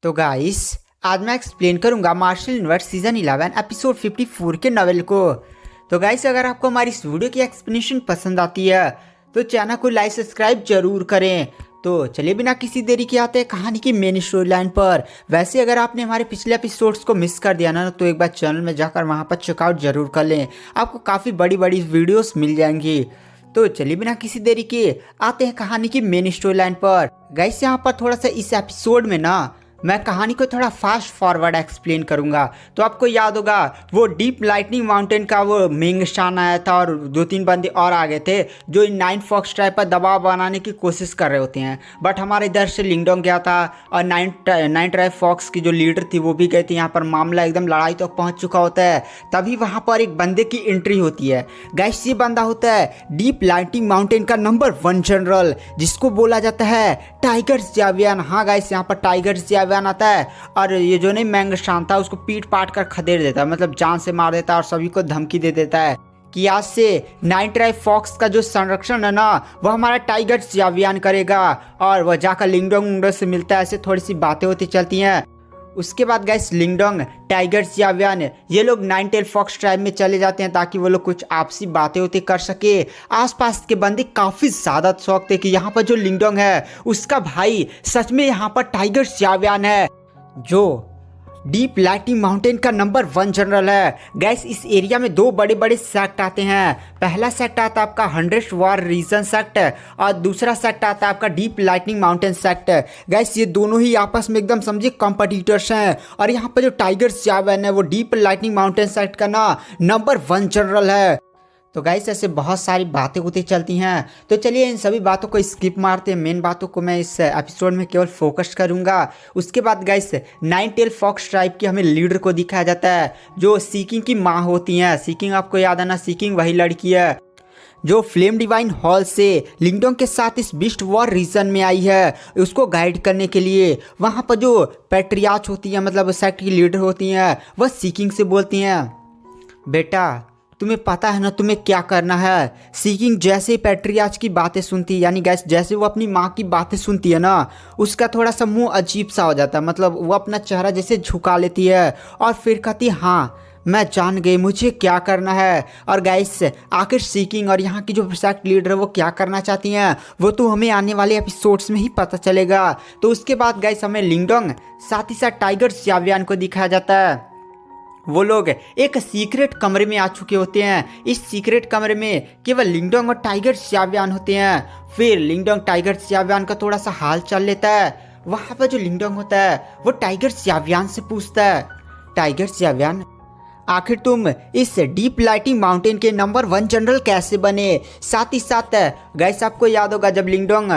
तो गाइस आज मैं एक्सप्लेन करूंगा मार्शल यूनिवर्स सीजन 11 एपिसोड 54 के नॉवेल को। तो गाइस अगर आपको हमारी इस वीडियो की एक्सप्लेनेशन पसंद आती है तो चैनल को लाइक सब्सक्राइब जरूर करें। तो चलिए बिना किसी देरी के आते हैं कहानी की मेन स्टोरी लाइन पर। वैसे अगर आपने हमारे पिछले एपिसोड्स को मिस कर दिया ना तो एक बार चैनल में जाकर वहां पर चेकआउट जरूर कर लें, आपको काफ़ी बड़ी बड़ी वीडियोस मिल जाएंगी। तो चलिए बिना किसी देरी के आते हैं कहानी की मेन स्टोरी लाइन पर। गाइस यहाँ पर थोड़ा सा इस एपिसोड में ना मैं कहानी को थोड़ा फास्ट फॉरवर्ड एक्सप्लेन करूंगा। तो आपको याद होगा वो डीप लाइटनिंग माउंटेन का वो मिंगशान आया था और 2-3 बंदे और आ गए थे जो इन 9 फॉक्स ट्राइब पर दबाव बनाने की कोशिश कर रहे होते हैं। बट हमारे इधर से लिंगडोंग गया था और 9 ट्राइब फॉक्स की जो लीडर थी वो भी गई थी। यहाँ पर मामला एकदम लड़ाई तक तो पहुँच चुका होता है। तभी वहाँ पर एक बंदे की एंट्री होती है। गाइस ये बंदा होता है डीप लाइटनिंग माउंटेन का नंबर 1 जनरल, जिसको बोला जाता है टाइगर ज़ियावियन। हाँ गाइस यहाँ पर टाइगर ज़ियावियन आता है और ये जो नहीं मैंगशान था उसको पीट पाट कर खदेड़ देता है, मतलब जान से मार देता है और सभी को धमकी दे देता है कि आज से 9 ट्राइब फॉक्स का जो संरक्षण है ना वो हमारा टाइगर ज़ियावियन करेगा। और वह जाकर लिंगडोंग से मिलता है, ऐसे थोड़ी सी बातें होती चलती हैं। उसके बाद गाइस लिंगडोंग टाइगर ज़ियावियन ये लोग 9 टेल फॉक्स ट्राइब में चले जाते हैं ताकि वो लोग कुछ आपसी बातें होती कर सके। आसपास के बंदे काफ़ी ज़्यादा शौक थे कि यहाँ पर जो लिंगडोंग है उसका भाई सच में यहाँ पर टाइगर ज़ियावियन है जो डीप लाइटनिंग माउंटेन का नंबर 1 जनरल है। गैस इस एरिया में 2 बड़े बड़े सेक्ट आते हैं। पहला सेक्ट आता है आपका 100 वार रीजन सेक्ट और दूसरा सेक्ट आता है आपका deep lightning mountain sect. Gas ये दोनों ही आपस में एकदम समझिए कॉम्पिटिटर्स हैं और यहाँ पर जो टाइगर ज़ियावियन है वो डीप लाइटनिंग माउंटेन सेक्ट का ना नंबर 1 जनरल है। तो गाइस ऐसे बहुत सारी बातें होती चलती हैं। तो चलिए इन सभी बातों को स्किप मारते हैं, मेन बातों को मैं इस एपिसोड में केवल फोकस करूंगा। उसके बाद गाइस 9 टेल फॉक्स ट्राइब की हमें लीडर को दिखाया जाता है जो सीकिंग की माँ होती हैं। सीकिंग आपको याद है ना, सीकिंग वही लड़की है जो फ्लेम डिवाइन हॉल से लिंगडोंग के साथ इस बिस्ट वॉर रीजन में आई है उसको गाइड करने के लिए। वहाँ पर जो पैट्रियार्च होती है मतलब सेक्ट की लीडर होती हैं वह सीकिंग से बोलती हैं बेटा तुम्हें पता है ना तुम्हें क्या करना है। सीकिंग जैसे ही पैट्रियार्च की बातें सुनती है, यानी गैस जैसे वो अपनी माँ की बातें सुनती है ना उसका थोड़ा सा मुंह अजीब सा हो जाता है, मतलब वो अपना चेहरा जैसे झुका लेती है और फिर कहती हाँ मैं जान गई मुझे क्या करना है। और गाइस आखिर सीकिंग और यहाँ की जो सेक्ट लीडर है वो क्या करना चाहती हैं वो तो हमें आने वाले एपिसोड्स में ही पता चलेगा। तो उसके बाद गाइस हमें लिंगडोंग साथ ही साथ टाइगर ज़ियावियन को दिखाया जाता है। वो लोग एक सीक्रेट कमरे में आ चुके होते हैं। इस सीक्रेट कमरे में केवल लिंगडोंग और टाइगर ज़ियावियन होते हैं। फिर लिंगडोंग टाइगर ज़ियावियन का थोड़ा सा हाल चाल लेता है। वहाँ पर जो लिंगडोंग होता है वो टाइगर ज़ियावियन से पूछता है टाइगर ज़ियावियन आखिर तुम इस डीप लाइटिंग माउंटेन के नंबर 1 जनरल कैसे बने। साथ ही साथ गाइस आपको याद होगा जब लिंगडोंग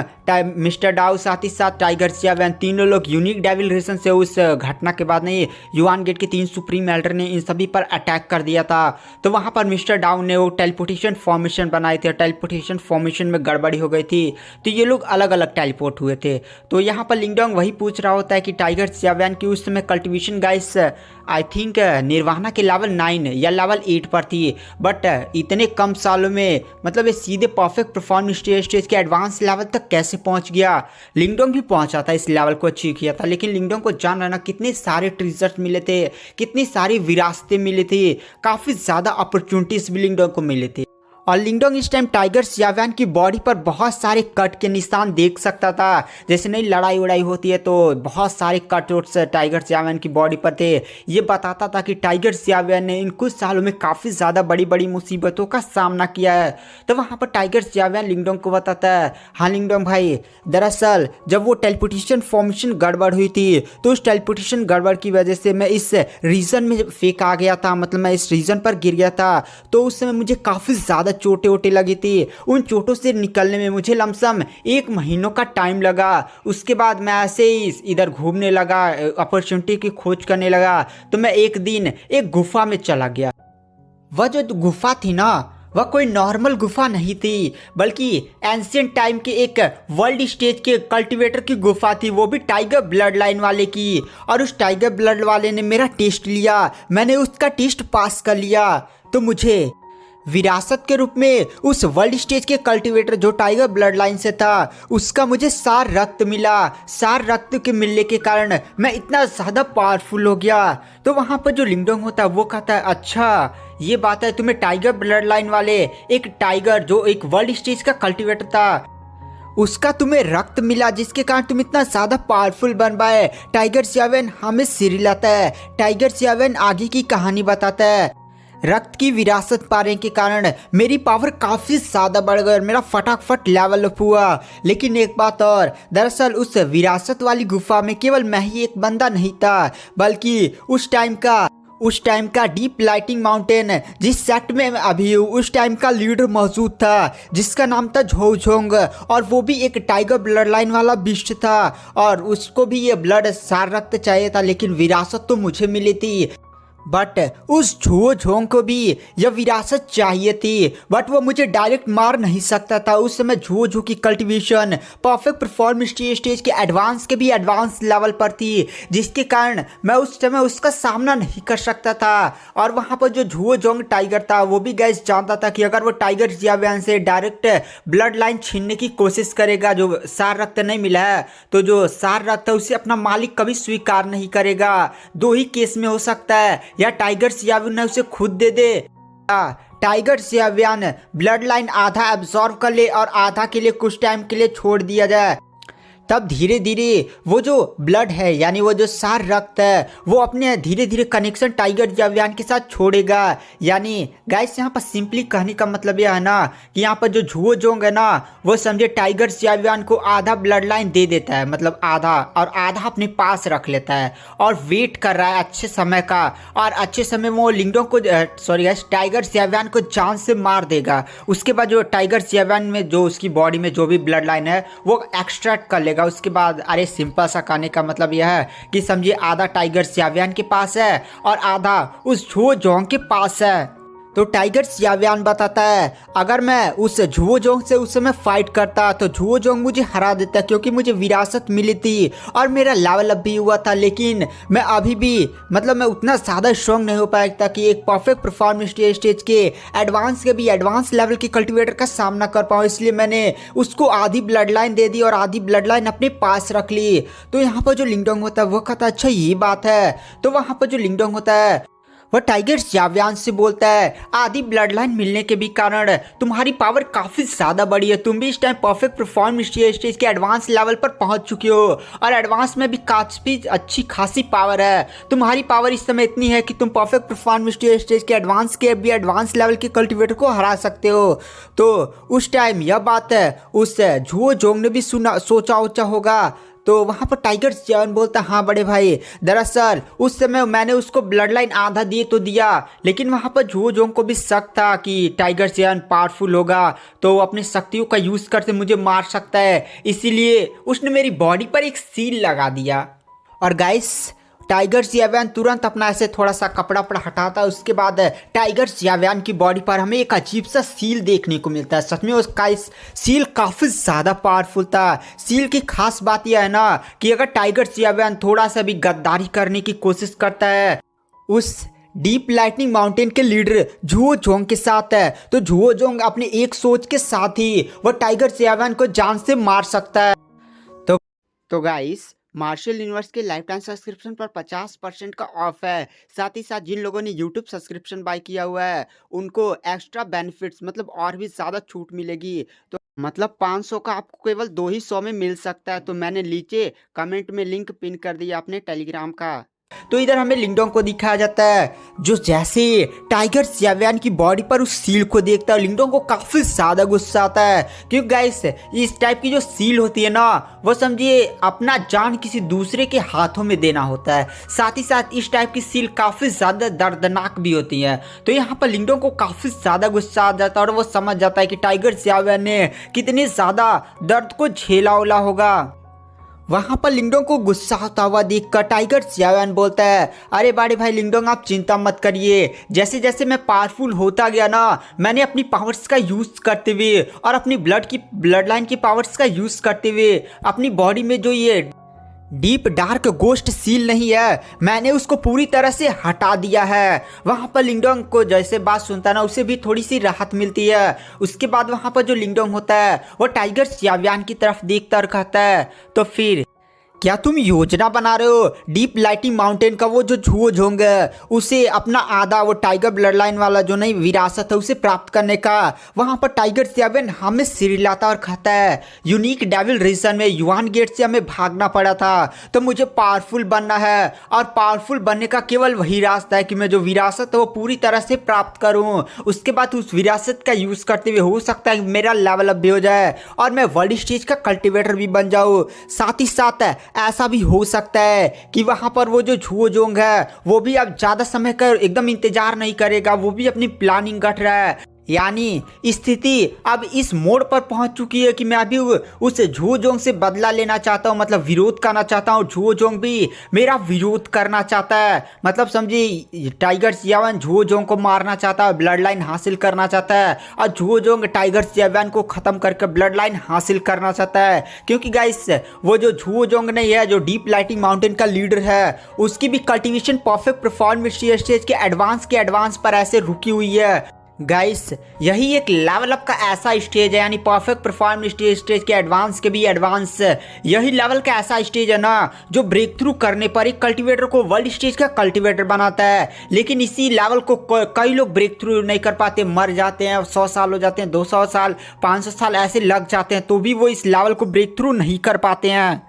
मिस्टर डाउ साथ ही साथ टाइगर ज़ियावियन तीनों लोग यूनिक डेविल रीजन से उस घटना के बाद नहीं युआन गेट के 3 सुप्रीम एल्डर ने इन सभी पर अटैक कर दिया था। तो वहाँ पर मिस्टर डाउ ने वो टेलीपोर्टेशन फॉर्मेशन बनाए थे। टेलीपोर्टेशन फॉर्मेशन में गड़बड़ी हो गई थी तो ये लोग अलग अलग टेलीपोर्ट हुए थे। तो यहाँ पर लिंगडोंग वही पूछ रहा होता है कि टाइगर ज़ियावियन की उस समय cultivation guys I think nirvana के लेवल 9 या लेवल 8 पर थी, बट इतने कम सालों में मतलब ये सीधे परफेक्ट परफॉर्म स्टेज के एडवांस लेवल तक कैसे पहुंच गया। लिंगडोंग भी पहुंचा था, इस लेवल को अचीव किया था, लेकिन लिंगडोंग को जान रहना कितने सारे ट्रेजर्स मिले थे, कितनी सारी विरासतें मिली थी, काफ़ी ज़्यादा अपॉर्चुनिटीज भी लिंगडोंग को मिले थे। और लिंगडोंग इस टाइम टाइगर ज़ियावियन की बॉडी पर बहुत सारे कट के निशान देख सकता था। जैसे नहीं लड़ाई उड़ाई होती है तो बहुत सारे कट उट्स टाइगर ज़ियावियन की बॉडी पर थे। ये बताता था कि टाइगर ज़ियावियन ने इन कुछ सालों में काफ़ी ज़्यादा बड़ी बड़ी मुसीबतों का सामना किया है। तो वहाँ पर टाइगर ज़ियावियन लिंगडोंग को बताता है हाँ लिंगडोंग भाई दरअसल जब वो टेलीपोर्टेशन फॉर्मेशन गड़बड़ हुई थी तो उस टेलीपोर्टेशन गड़बड़ की वजह से मैं इस रीजन में फेंक आ गया था, मतलब मैं इस रीजन पर गिर गया था। तो उस समय मुझे काफ़ी ज़्यादा चोटें वोटें लगी थी। उन चोटों से निकलने में मुझे लमसम 1 महीनों का टाइम लगा। उसके बाद मैं ऐसे ही इधर घूमने लगा, अपॉर्चुनिटी की खोज करने लगा। तो मैं एक दिन एक गुफा में चला गया। वह जो गुफा थी ना वह कोई नॉर्मल गुफा नहीं थी बल्कि एंशिएंट टाइम के एक वर्ल्ड स्टेज के कल्टीवेटर की गुफा थी, वो भी टाइगर ब्लड लाइन वाले की। और उस टाइगर ब्लड वाले ने मेरा टेस्ट लिया, मैंने उसका टेस्ट पास कर लिया तो मुझे विरासत के रूप में उस वर्ल्ड स्टेज के कल्टीवेटर जो टाइगर ब्लड लाइन से था उसका मुझे सार रक्त मिला। सार रक्त के मिलने के कारण मैं इतना ज़्यादा पावरफुल हो गया। तो वहाँ पर जो लिंगडोंग होता है वो कहता है अच्छा ये बात है, तुम्हें टाइगर ब्लड लाइन वाले एक टाइगर जो एक वर्ल्ड स्टेज का कल्टीवेटर था उसका तुम्हें रक्त मिला जिसके कारण तुम इतना ज़्यादा पावरफुल बन पाए। टाइगर सियावेन हमें सिरिलाता है। टाइगर सियावेन आगे की कहानी बताता है रक्त की विरासत पाने के कारण मेरी पावर काफ़ी ज़्यादा बढ़ गई और मेरा फटाफट लेवल अप हुआ। लेकिन एक बात और, दरअसल उस विरासत वाली गुफा में केवल मैं ही एक बंदा नहीं था बल्कि उस टाइम का डीप लाइटिंग माउंटेन जिस सेक्ट में मैं अभी हूँ उस टाइम का लीडर मौजूद था जिसका नाम था झोझोंग और वो भी एक टाइगर ब्लड लाइन वाला बिस्ट था और उसको भी ये ब्लड सार रक्त चाहिए था लेकिन विरासत तो मुझे मिली थी। बट उस झोझोंग को भी यह विरासत चाहिए थी बट वो मुझे डायरेक्ट मार नहीं सकता था। उस समय झोझो की कल्टीवेशन परफेक्ट परफॉर्मेंस स्टेज के एडवांस के भी एडवांस लेवल पर थी जिसके कारण मैं उस समय उसका सामना नहीं कर सकता था। और वहाँ पर जो झोझोंग टाइगर था वो भी गैस जानता था कि अगर वो टाइगर जियाव्यान से डायरेक्ट ब्लड लाइन छीनने की कोशिश करेगा जो सार रक्त नहीं मिला है तो जो सार रक्त है उसे अपना मालिक कभी स्वीकार नहीं करेगा। दो ही केस में हो सकता है, या टाइगर सियाव्यान उसे खुद दे दे, टाइगर सियाव्यान ब्लड लाइन आधा एब्जॉर्व कर ले और आधा के लिए कुछ टाइम के लिए छोड़ दिया जाए। तब धीरे धीरे वो जो ब्लड है यानी वो जो सार रक्त है वो अपने धीरे धीरे कनेक्शन टाइगर जियाव्यान के साथ छोड़ेगा। यानी गाइस यहाँ पर सिंपली कहने का मतलब यह है ना कि यहाँ पर जो झुओजोंग है ना वो समझे टाइगर जियाव्यान को आधा ब्लड लाइन दे देता है, मतलब आधा, और आधा अपने पास रख लेता है और वेट कर रहा है अच्छे समय का। और अच्छे समय में वो लिंगडोंग को सॉरी गाइस टाइगर जियाव्यान को जान से मार देगा। उसके बाद जो टाइगर जियाव्यान में जो उसकी बॉडी में जो भी ब्लड लाइन है वो एक्सट्रैक्ट कर लेगा। उसके बाद अरे सिंपल सा कहने का मतलब यह है कि समझिए आधा टाइगर सियाव्यान के पास है और आधा उस झुओजोंग के पास है। तो टाइगर सियाव्यान बताता है अगर मैं उस झुओजोंग से उस समय फाइट करता तो झुओजोंग मुझे हरा देता क्योंकि मुझे विरासत मिली थी और मेरा लेवल अप भी हुआ था। लेकिन मैं अभी भी मतलब मैं उतना ज़्यादा स्ट्रॉन्ग नहीं हो पाया था कि एक परफेक्ट परफॉर्मेंस स्टेज के भी एडवांस लेवल के कल्टीवेटर का सामना कर पाऊँ, इसलिए मैंने उसको आधी ब्लड लाइन दे दी और आधी ब्लड लाइन अपने पास रख ली। तो यहाँ पर जो लिंगडोंग होता है वो कहता है अच्छा ये बात है। तो वहाँ पर जो लिंगडोंग होता है वह टाइगर जियाव्यान से बोलता है आधी ब्लड लाइन मिलने के भी कारण तुम्हारी पावर काफ़ी ज़्यादा बढ़ी है। तुम भी इस टाइम परफेक्ट परफॉर्मेंस स्टेज के एडवांस लेवल पर पहुंच चुके हो और एडवांस में भी काफ़ी अच्छी खासी पावर है। तुम्हारी पावर इस समय इतनी है कि तुम परफेक्ट परफॉर्मेंस स्टेज के एडवांस लेवल के कल्टीवेटर को हरा सकते हो। तो उस टाइम यह बात है उस झुओजोंग ने भी सोचा होगा। तो वहाँ पर टाइगर जियाव्यान बोलता हाँ बड़े भाई, दरअसल उस समय मैंने उसको ब्लड लाइन आधा दिए तो दिया लेकिन वहाँ पर झुओजोंग को भी शक था कि टाइगर जियाव्यान पावरफुल होगा तो वो अपनी शक्तियों का यूज़ करके मुझे मार सकता है, इसीलिए उसने मेरी बॉडी पर एक सील लगा दिया। और गाइस टाइगर जियाव्यान तुरंत अपना ऐसे थोड़ा सा कपड़ा वपड़ा हटाता है। उसके बाद टाइगर जियाव्यान की बॉडी पर हमें एक अजीब सा सील देखने को मिलता है। सच में उसका इस सील काफ़ी ज़्यादा पावरफुल था। सील की खास बात यह है ना कि अगर टाइगर जियाव्यान थोड़ा सा भी गद्दारी करने की कोशिश करता है उस डीप लाइटनिंग माउंटेन के लीडर झुओजोंग के साथ है तो झुओजोंग अपने एक सोच के साथ ही वह टाइगर जियाव्यान को जान से मार सकता है। तो गाइस मार्शल यूनिवर्स के लाइफ टाइम सब्सक्रिप्शन पर 50% का ऑफ है। साथ ही साथ जिन लोगों ने यूट्यूब सब्सक्रिप्शन बाय किया हुआ है उनको एक्स्ट्रा बेनिफिट्स मतलब और भी ज़्यादा छूट मिलेगी। तो मतलब 500 का आपको केवल 200 में मिल सकता है। तो मैंने नीचे कमेंट में लिंक पिन कर दिया अपने टेलीग्राम का। तो इधर हमें लिंगडोंग को दिखाया जाता है जो जैसे टाइगर जियाव्यान की बॉडी पर उस सील को देखता है लिंगडोंग को काफ़ी ज़्यादा गुस्सा आता है क्योंकि गाइस इस टाइप की जो सील होती है ना वो समझिए अपना जान किसी दूसरे के हाथों में देना होता है। साथ ही साथ इस टाइप की सील काफ़ी ज़्यादा दर्दनाक भी होती है। तो यहाँ पर लिंगडोंग को काफ़ी ज़्यादा गुस्सा आ जाता है और वो समझ जाता है कि टाइगर जियाव्यान ने कितने ज़्यादा दर्द को झेला उला होगा। वहाँ पर लिंगडोंग को गुस्सा होता हुआ देखकर टाइगर जियाव्यान बोलता है अरे बड़े भाई लिंगडोंग आप चिंता मत करिए, जैसे जैसे मैं पावरफुल होता गया ना मैंने अपनी पावर्स का यूज़ करते हुए और अपनी ब्लड लाइन की पावर्स का यूज़ करते हुए अपनी बॉडी में जो ये डीप डार्क गोस्ट सील नहीं है, मैंने उसको पूरी तरह से हटा दिया है। वहाँ पर लिंगडोंग को जैसे बात सुनता है ना, उसे भी थोड़ी सी राहत मिलती है। उसके बाद वहाँ पर जो लिंगडोंग होता है वो टाइगर सियाव्यान की तरफ देखता और कहता है, तो फिर क्या तुम योजना बना रहे हो डीप लाइटिंग माउंटेन का वो जो झुओझोंग है उसे अपना आधा वो टाइगर ब्लड लाइन वाला जो नई विरासत है उसे प्राप्त करने का? वहाँ पर टाइगर सेवन हमें सिर हिलाता और कहता है, यूनिक डेविल रीजन में युआन गेट से हमें भागना पड़ा था, तो मुझे पावरफुल बनना है और पावरफुल बनने का केवल वही रास्ता है कि मैं जो विरासत है वो पूरी तरह से प्राप्त करूँ। उसके बाद उस विरासत का यूज़ करते हुए हो सकता है मेरा लेवल अप भी हो जाए और मैं वर्ल्ड स्टेज का कल्टिवेटर भी बन जाऊँ। साथ ही साथ ऐसा भी हो सकता है कि वहां पर वो जो झुओझोंग है वो भी अब ज्यादा समय का एकदम इंतजार नहीं करेगा, वो भी अपनी प्लानिंग कर रहा है। यानी स्थिति अब इस मोड़ पर पहुंच चुकी है कि मैं अभी उस झुओझोंग से बदला लेना चाहता हूं, मतलब विरोध करना चाहता हूं। झुओझोंग भी मेरा विरोध करना चाहता है, मतलब समझिए टाइगर सियावन झुओझोंग को मारना चाहता है, ब्लड लाइन हासिल करना चाहता है और झुओझोंग टाइगर सियावन को खत्म करके ब्लड लाइन हासिल करना चाहता है। क्योंकि गाइस वो जो झुओझोंग नहीं है जो डीप लाइटिंग माउंटेन का लीडर है, उसकी भी कल्टीवेशन परफेक्ट परफॉर्मेंस स्टेज के एडवांस पर ऐसे रुकी हुई है। गाइस यही एक लेवल अप का ऐसा स्टेज है, यानी परफेक्ट परफॉर्मेंस स्टेज के एडवांस के भी एडवांस, यही लेवल का ऐसा स्टेज है ना जो ब्रेक थ्रू करने पर एक कल्टीवेटर को वर्ल्ड स्टेज का कल्टीवेटर बनाता है। लेकिन इसी लेवल को कई लोग ब्रेक थ्रू नहीं कर पाते, मर जाते हैं, 100 साल हो जाते हैं, 200 साल, 500 साल ऐसे लग जाते हैं, तो भी वो इस लेवल को ब्रेक थ्रू नहीं कर पाते हैं।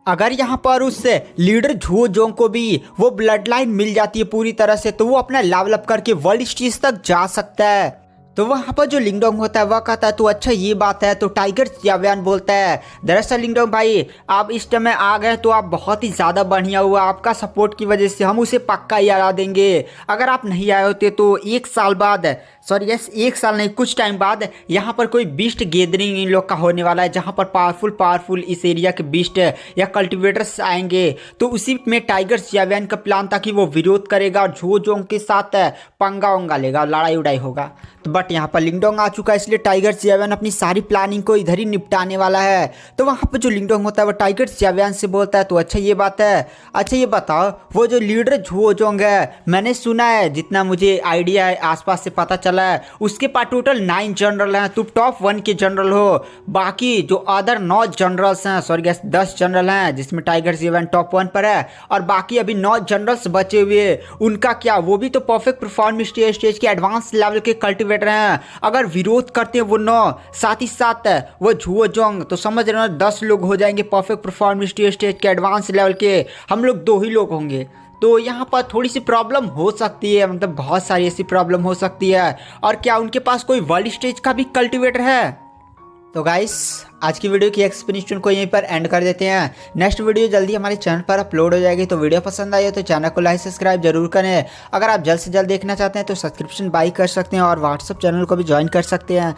अगर यहाँ पर उस लीडर झुओझोंग को भी वो ब्लड लाइन मिल जाती है पूरी तरह से, तो वो अपना लेवल अप करके वर्ल्ड स्टेज तक जा सकता है। तो वहाँ पर जो लिंगडोंग होता है वह कहता है, तो अच्छा ये बात है। तो टाइगर सियाव्यान बोलता है, दरअसल लिंगडोंग भाई आप इस टाइम में आ गए तो आप बहुत ही ज़्यादा बढ़िया हुआ, आपका सपोर्ट की वजह से हम उसे पक्का ही हरा देंगे। अगर आप नहीं आए होते तो 1 साल बाद, सॉरी यस 1 साल नहीं कुछ टाइम बाद यहाँ पर कोई बीस्ट गैदरिंग इन लोग का होने वाला है, जहाँ पर पावरफुल इस एरिया के बीस्ट या कल्टिवेटर्स आएंगे। तो उसी में टाइगर सियाव्यान का प्लान था कि वो विरोध करेगा और झुओझोंग के साथ पंगा वंगा लेगा, लड़ाई उड़ाई होगा। तो बट यहाँ पर लिंगडोंग आ चुका है, इसलिए टाइगर सियाव्यान अपनी सारी प्लानिंग को इधर ही निपटाने वाला है। तो वहाँ पर जो लिंगडोंग होता है वो टाइगर सियाव्यान से बोलता है, तो अच्छा ये बात है, अच्छा ये बताओ वो जो लीडर झुओझोंग है, मैंने सुना है जितना मुझे आइडिया है आसपास से पता चला है, उसके पास टोटल 9 जनरल हैं, तुम टॉप 1 के जनरल हो। बाकी जो अदर 9 जनरल्स हैं, सॉरी गैस 10 जनरल हैं जिसमें टाइगर सियाव्यान टॉप 1 पर है, और बाकी अभी 9 जनरल्स बचे हुए, उनका क्या? वो भी तो परफेक्ट परफॉर्मेंस स्टेज के एडवांस लेवल के कल्टिवेटर हैं। अगर विरोध करते हैं वो 9, साथ ही साथ वो झुओझोंग, तो समझ रहे हो 10 लोग हो जाएंगे परफेक्ट परफॉर्मेंस स्टेज के एडवांस लेवल के, हम लोग 2 ही लोग होंगे। तो यहाँ पर थोड़ी सी प्रॉब्लम हो सकती है, मतलब बहुत सारी ऐसी प्रॉब्लम हो सकती है। और क्या उनके पास कोई वर्ल्ड स्टेज का भी कल्टिवेटर है? तो गाइस आज की वीडियो की एक्सप्लेनेशन को यहीं पर एंड कर देते हैं। नेक्स्ट वीडियो जल्दी हमारे चैनल पर अपलोड हो जाएगी। तो वीडियो पसंद आई हो तो चैनल को लाइक सब्सक्राइब जरूर करें। अगर आप जल्द से जल्द देखना चाहते हैं तो सब्सक्रिप्शन बाय कर सकते हैं और व्हाट्सएप चैनल को भी ज्वाइन कर सकते हैं।